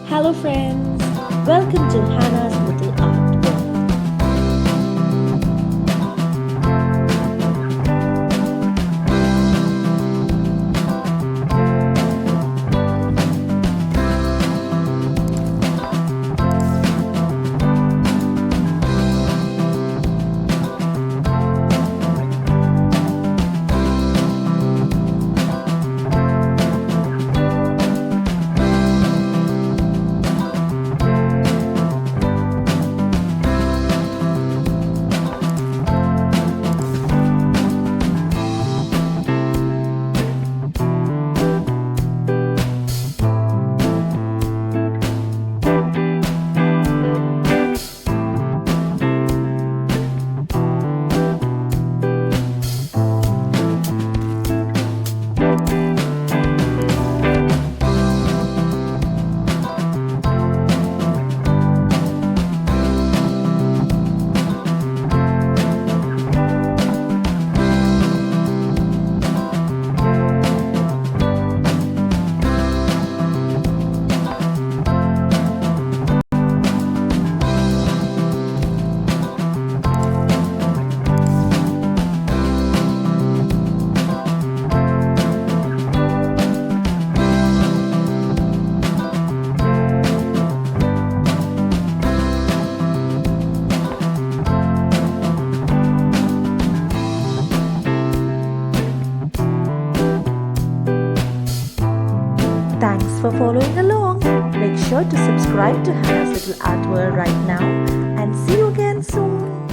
Hello friends, welcome to Hannah's Little Art World. Thanks for following along. Make sure to subscribe to Hannah's Little Art World right now and see you again soon.